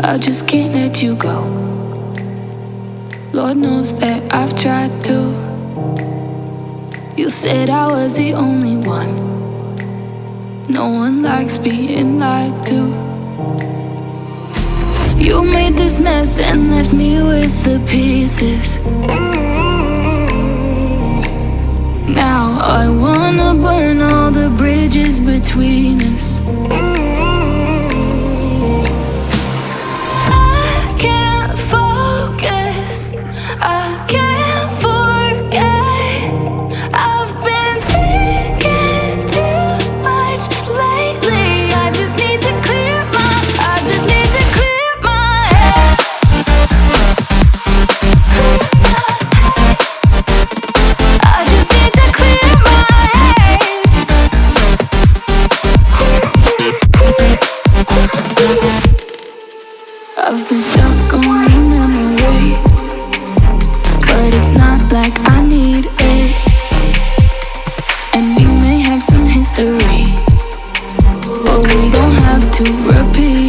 I just can't let you go. Lord knows that I've tried to. You said I was the only one. No one likes being lied to. You made this mess and left me with the pieces. Now I wanna burn all the bridges between us. I can't focus, I can't forget. I've been thinking too much lately. I just need to clear my head. I just need to clear my head. I've been stuck on your memory, but it's not like I need it. And we may have some history, but we don't have to repeat.